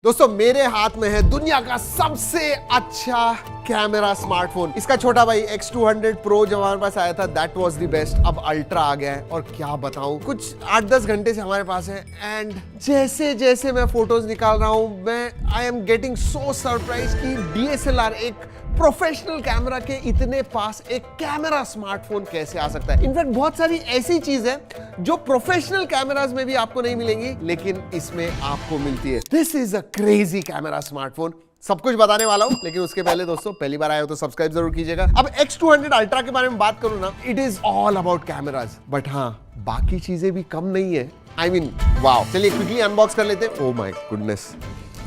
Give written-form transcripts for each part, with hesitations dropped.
दोस्तों मेरे हाथ में है दुनिया का सबसे अच्छा कैमरा स्मार्टफोन। इसका छोटा भाई X200 Pro जो हमारे पास आया था दैट वाज द बेस्ट। अब अल्ट्रा आ गया है और क्या बताऊं, कुछ 8-10 घंटे से हमारे पास है एंड जैसे जैसे मैं फोटोज निकाल रहा हूं मैं I am getting so surprise कि DSLR एक प्रोफेशनल कैमरा के इतने पास एक कैमरा स्मार्टफोन कैसे आ सकता है। इनफैक्ट बहुत सारी ऐसी चीज है जो प्रोफेशनल कैमरास में भी आपको नहीं मिलेंगी लेकिन इसमें आपको मिलती है। This is a crazy camera smartphone. सब कुछ बताने वाला हूं लेकिन उसके पहले दोस्तों पहली बार आए हो तो सब्सक्राइब जरूर कीजिएगा। अब X200 अल्ट्रा के बारे में बात करूं ना, it is all about cameras, but हाँ बाकी चीजें भी कम नहीं है। I mean wow. चलिए क्विकली अनबॉक्स कर लेते हैं। ओह माय गुडनेस,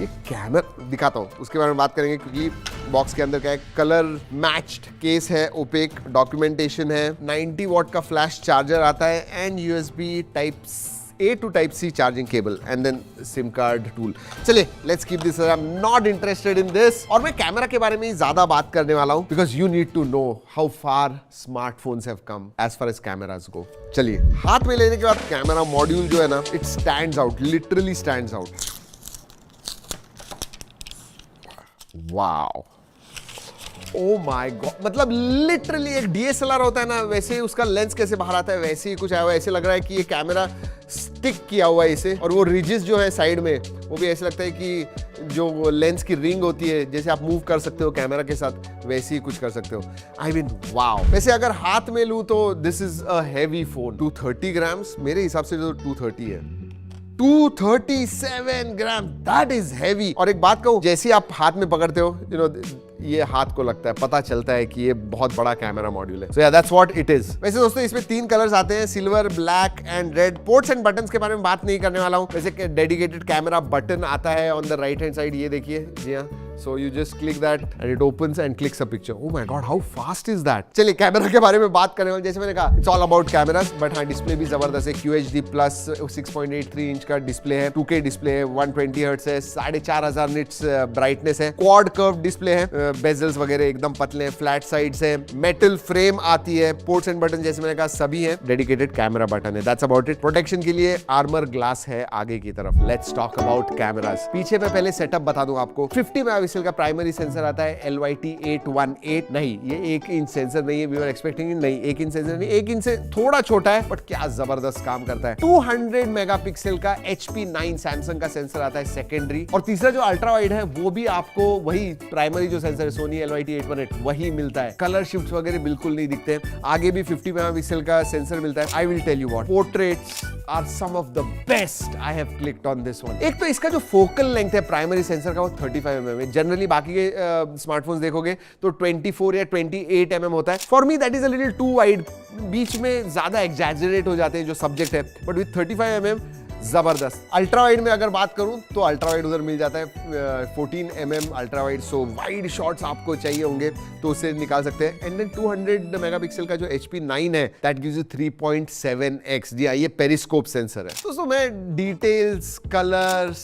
ये कैमरा दिखाता हूँ उसके बारे में बात करेंगे क्योंकि बॉक्स के अंदर क्या है, कलर मैच्ड केस है, ओपेक डॉक्यूमेंटेशन है, 90 वॉट का फ्लैश चार्जर आता है and USB type A to Type C charging cable and then SIM card tool. चलिए let's keep this, I am not interested in this. और मैं camera के बारे में ही ज्यादा बात करने वाला हूं because you need to know how far smartphones have come as far as cameras go. चलिए हाथ में लेने के बाद कैमरा मॉड्यूल जो है ना, it stands out, literally stands out. Wow, O my God, मतलब लिटरली एक DSLR होता है ना वैसे ही उसका लेंस कैसे बाहर आता है वैसे ही कुछ आया हुआ है। ऐसे लग रहा है कि ये कैमरा स्टिक किया हुआ है इसे, और वो रिजेस जो है साइड में वो भी ऐसे लगता है कि जो लेंस की रिंग होती है जैसे आप मूव कर सकते हो कैमरा के साथ वैसे ही कुछ कर सकते हो। I mean wow. वैसे अगर हाथ में लूं तो this is a heavy phone. 230 grams मेरे हिसाब से जो 230 है, 237 ग्राम, दैट इज हैवी। और एक बात कहूं, जैसे आप हाथ में पकड़ते हो यू नो ये हाथ को लगता है, पता चलता है कि ये बहुत बड़ा कैमरा मॉड्यूल है। सो या दैट्स व्हाट इट इज। वैसे दोस्तों इसमें 3 कलर्स आते हैं, silver, black and red. Ports and buttons के बारे में बात नहीं करने वाला हूं। वैसे डेडिकेटेड कैमरा बटन आता है on the right hand side, ये देखिए। जी हाँ, so you just click that and it opens and clicks a picture. Oh my god, how fast is that? चलिए कैमरा के बारे में बात करें, जैसे मैंने कहा it's all about cameras, but हाँ डिस्प्ले भी जबरदस्त है। QHD प्लस 6.83 इंच का डिस्प्ले है, 2K डिस्प्ले है, 120 हर्ट्ज है, 4500 निट्स ब्राइटनेस है, क्वाड कर्व डिस्प्ले है, बेजल्स वगैरह एकदम पतले हैं, फ्लैट साइड्स है, मेटल फ्रेम आती है, पोर्ट्स एंड बटन जैसे मैंने कहा सभी है, डेडिकेटेड कैमरा बटन है। That's about it. प्रोटेक्शन के लिए आर्मर ग्लास है आगे की तरफ। Let's talk about cameras. पीछे मैं पहले सेटअप बता दूं आपको। 50 मेगापिक्सल का प्राइमरी सेंसर आता है, LYT818। नहीं ये 1 इंच सेंसर नहीं है, वी वर एक्सपेक्टिंग, नहीं 1 इंच सेंसर नहीं, 1 इंच से थोड़ा छोटा है बट क्या जबरदस्त काम करता है। 200 मेगापिक्सल का HP9 सैमसंग का सेंसर आता है सेकेंडरी, और तीसरा जो अल्ट्रा वाइड है वो भी आपको वही प्राइमरी जो सेंसर है सोनी LYT818 वही मिलता है। कलर शिफ्ट वगैरह बिल्कुल नहीं दिखते हैं। आगे भी 50 मेगापिक्सल का सेंसर मिलता है। I will tell you what, portraits are some of the best. I have clicked on this one. एक तो इसका जो फोकल लेंथ है प्राइमरी सेंसर का वो 35 mm है। जनरली बाकी के स्मार्टफोन्स देखोगे तो 24 या 28 mm होता है। For me that is a little too wide, बीच में ज्यादा एग्जैजरेट हो जाते हैं जो सब्जेक्ट है, बट विद 35 mm जबरदस्त। अल्ट्रा वाइड में अगर बात करूं तो अल्ट्रा वाइड उधर मिल जाता है 14 mm अल्ट्रा वाइड। सो वाइड शॉट्स आपको चाहिए होंगे तो उससे निकाल सकते हैं। एंड देन 200 मेगापिक्सल का जो HP9 है दैट गिव्स यू 3.7x। जी ये पेरिस्कोप सेंसर है। दोस्तों मैं details, colours,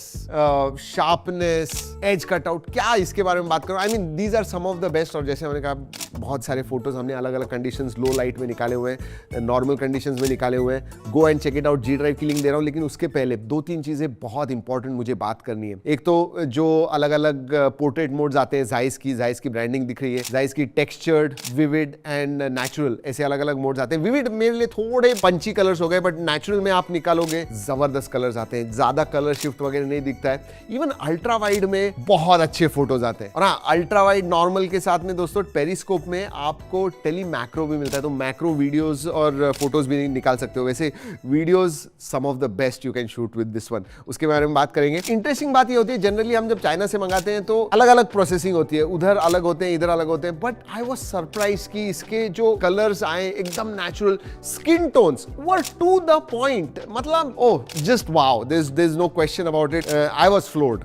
sharpness, edge cutout क्या इसके बारे में बात करूं। I mean these are some of the best. और जैसे मैंने कहा बहुत सारे फोटोज हमने अलग अलग कंडीशंस, लो लाइट में निकाले हुए हैं, नॉर्मल कंडीशंस में निकाले हुए हैं। Go and check it out. G drive की लिंक दे रहा हूं, लेकिन उसके पहले 2-3 चीजें बहुत इंपॉर्टेंट मुझे बात करनी है। एक तो जो अलग अलग पोर्ट्रेट मोड्स आते हैं, जाइस की ब्रांडिंग दिख रही है, जाइस की टेक्सचर्ड, विविड एंड नेचुरल, ऐसे अलग अलग मोड्स आते हैं। विविड मेरे लिए थोड़े पंची कलर्स हो गए, बट नेचुरल में आप निकालोगे जबरदस्त कलर्स आते हैं, ज्यादा कलर शिफ्ट वगैरह नहीं दिखता है। इवन अल्ट्रा वाइड में बहुत अच्छे फोटोज आते हैं। और हाँ अल्ट्रा वाइड नॉर्मल के साथ में दोस्तों पेरिस्कोप में आपको टेली मैक्रो भी मिलता है, तो मैक्रो वीडियोस और फोटोज भी निकाल सकते हो। वैसे videos some of the best you can shoot with this one, उसके बारे में बात करेंगे। इंटरेस्टिंग बात ये होती है जनरली हम जब चाइना से मंगाते हैं तो अलग अलग प्रोसेसिंग होती है, उधर अलग होते हैं, इधर अलग होते हैं, बट आई वाज सरप्राइज कि इसके जो कलर्स आए एकदम natural, skin tones were to the point. मतलब oh just wow, there is no question about it. I was floored.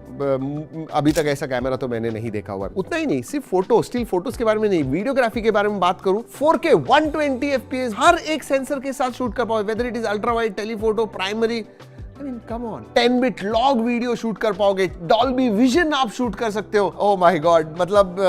अभी तक ऐसा कैमरा तो मैंने नहीं देखा हुआ। उतना ही नहीं, सिर्फ फोटो, स्टिल फोटोज के बारे में नहीं, वीडियोग्राफी के बारे में बात करूं, 4K 120 FPS हर एक सेंसर के साथ शूट कर पाओ, whether it is ultra wide, telephoto, primary. I mean, come on. 10-bit log video shoot कर पाओगे, Dolby Vision आप शूट कर सकते हो. Oh my God, मतलब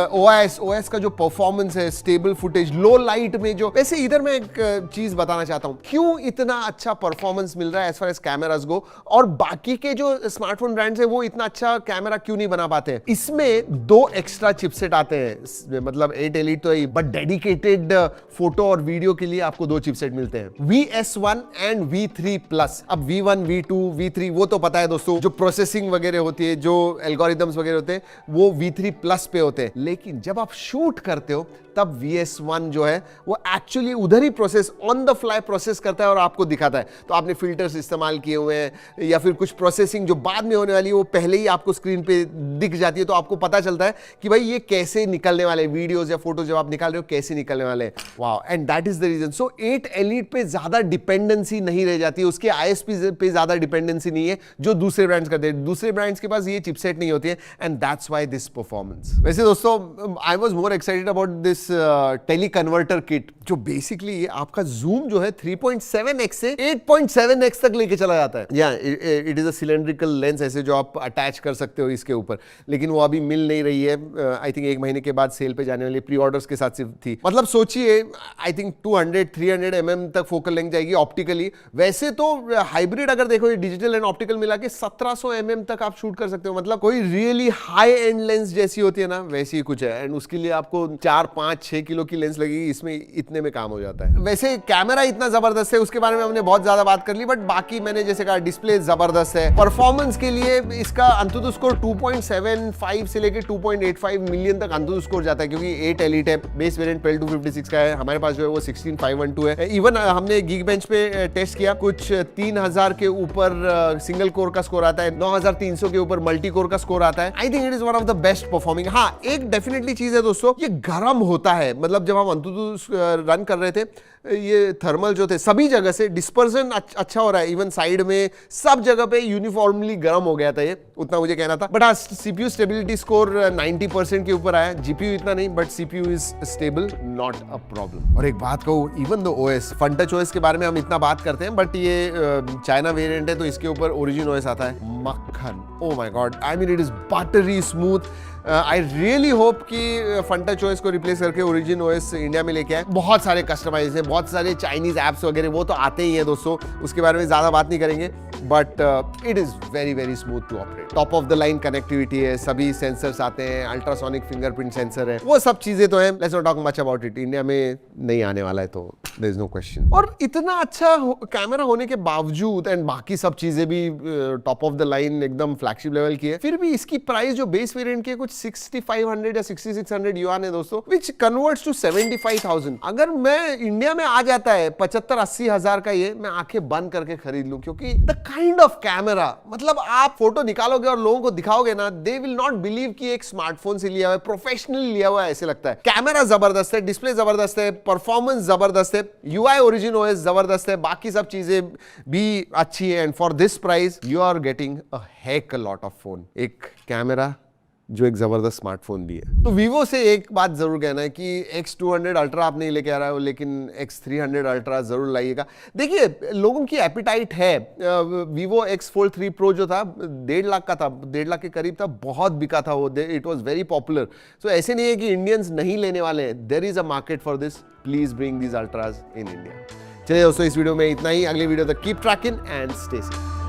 OS का जो परफॉर्मेंस है, स्टेबल फुटेज, लो लाइट में जो. वैसे इधर मैं एक चीज बताना चाहता हूँ, क्यों इतना अच्छा परफॉर्मेंस मिल रहा है एज फार एज कैमरास गो, और बाकी के जो स्मार्टफोन ब्रांड्स है वो इतना अच्छा कैमरा क्यों नहीं बना पाते हैं. इसमें 2 एक्स्ट्रा चिपसेट आते हैं, मतलब 8 Elite तो है, बट डेडिकेटेड फोटो और वीडियो के लिए आपको 2 चिपसेट मिलते हैं, VS1 एंड V3 प्लस. अब V1, V2, V3 वो तो पता है दोस्तों, जो प्रोसेसिंग वगैरह होती है, जो एल्गोरिथम्स वगैरह होते हैं, वो V3 प्लस पे होते हैं. लेकिन जब आप शूट करते हो तब VS1 जो है वो एक्चुअली उधर ही process, on the fly process करता है और आपको दिखाता है. तो आपने फिल्टर्स इस्तेमाल किए हुए हैं या फिर कुछ प्रोसेसिंग जो बाद में होने वाली है वो पहले ही आपको स्क्रीन पे दिख जाती है, तो आपको पता चलता है कि भाई ये कैसे निकलने वाले, वीडियोस या फोटोज जब आप निकाल रहे हो कैसे निकलने वाले हैं. Wow, and that is the reason. So 8 Elite पे ज्यादा डिपेंडेंसी नहीं रह जाती है, उसके ISP पे ज्यादा डिपेंडेंसी नहीं है जो दूसरे ब्रांड्स करते हैं. दूसरे ब्रांड्स के पास ये चिपसेट नहीं होती है, and that's why this performance. वैसे दोस्तों, I was more excited about this teleconverter kit, जो बेसिकली आपका जूम जो है 3.7x से 8.7x तक लेके चला जाता है. या it is a cylindrical lens ऐसे जो आप अटैच कर सकते हो इसके ऊपर, लेकिन वो अभी मिल नहीं रही है. आई थिंक 1 महीने के बाद सेल पे जाने वाली, प्री ऑर्डर्स के साथ सिर्फ थी. मतलब सोचिए, आई थिंक 200-300 mm तक फोकल लेंथ जाएगी ऑप्टिकली. वैसे तो हाइब्रिड अगर देखो, डिजिटल एंड ऑप्टिकल मिला के 1700 mm तक आप शूट कर सकते हो. मतलब कोई रियली हाई एंड लेंस जैसी होती है ना, वैसी ही कुछ है. एंड उसके लिए आपको 4-5-6 किलो की लेंस लगेगी, इसमें इतने में काम हो जाता है. वैसे कैमरा इतना जबरदस्त है, उसके बारे में हमने बहुत ज्यादा बात कर ली, बट बाकी मैंने जैसे कहा, डिस्प्ले जबरदस्त है. परफॉर्मेंस के लिए इसका अंतुतु स्कोर 2.75 से लेकर 2.85 मिलियन तक अंतुतु स्कोर जाता है, क्योंकि 8 Elite है, बेस वेरिएंट PEL 256 का है. हमारे पास जो है वो 16512 है. इवन हमने Geekbench पे टेस्ट किया, कुछ 3000 के ऊपर सिंगल कोर का स्कोर आता है, 9300 के ऊपर मल्टी कोर का स्कोर आता है. I think it is one of the best performing. हाँ, एक डेफिनेटली चीज है दोस्तों, ये गर्म होता है. मतलब जब हम अंतुतु रन कर रहे थे, ये थर्मल जो थे सभी जगह से डिस्पर्जन अच्छा हो रहा है, इवन साइड में सब जगह पे यूनिफॉर्मली गर्म हो गया था. ये उतना मुझे कहना था. बट हाँ, CPU स्टेबिलिटी स्कोर 90% के ऊपर आया. GPU इतना नहीं, but CPU is stable, not a problem. और एक बात कहूँ, even the OS, FunTouch OS के बारे में हम इतना बात करते हैं, बट ये चाइना वेरिएंट है, तो इसके ऊपर Origin OS आता है. मक्खन, oh my God, I mean it is buttery smooth. I really hope कि FunTouch OS को रिप्लेस करके Origin OS इंडिया में लेके आए. बहुत सारे कस्टमाइज है, बहुत सारे चाइनीज एप्स वगैरह वो तो आते ही हैं दोस्तों, उसके बारे में ज्यादा बात नहीं करेंगे, but it is very very smooth to operate. Top of the line connectivity है, सभी सेंसर्स आते हैं, अल्ट्रासोनिक फिंगरप्रिंट सेंसर है, वो सब चीजें तो हैं. Let's not talk much about it. India में नहीं आने वाला है, तो देयर इज नो क्वेश्चन. और इतना अच्छा कैमरा होने के बावजूद, एंड बाकी सब चीजें भी टॉप ऑफ द लाइन एकदम फ्लैगशिप लेवल की है, फिर भी इसकी प्राइस जो बेस वेरिएंट की है कुछ 6500 या 6600 युआन है दोस्तों, विच कन्वर्ट्स टू 75,000. अगर मैं इंडिया में आ जाता है 75-80 हजार का, ये मैं आंखें बंद करके खरीद लूं, क्योंकि द काइंड ऑफ कैमरा, मतलब आप फोटो निकालोगे और लोगों को दिखाओगे ना, दे विल नॉट बिलीव कि एक स्मार्टफोन से लिया हुआ है, प्रोफेशनली लिया हुआ है ऐसे लगता है. कैमरा जबरदस्त है, डिस्प्ले जबरदस्त है, परफॉर्मेंस जबरदस्त है, UI Origin OS जबरदस्त है, बाकी सब चीजें भी अच्छी है. And for this price you are getting a heck lot of phone. एक कैमरा जो एक जबरदस्त स्मार्टफोन भी है. तो Vivo से एक बात जरूर कहना है कि X200 Ultra आप नहीं लेके आ रहा हो, लेकिन X300 Ultra जरूर लाइएगा. देखिए, लोगों की एपिटाइट है. Vivo X Fold 3 Pro जो था 1.5 लाख का था, 1.5 लाख के करीब था, बहुत बिका था वो, it was very popular. So ऐसे नहीं है कि इंडियंस नहीं लेने वाले हैं. There is a market for this. Please bring these ultras in India. चलिए दोस्तों, इस वीडियो में इतना ही. अगली वीडियो तक keep trekking and stay safe.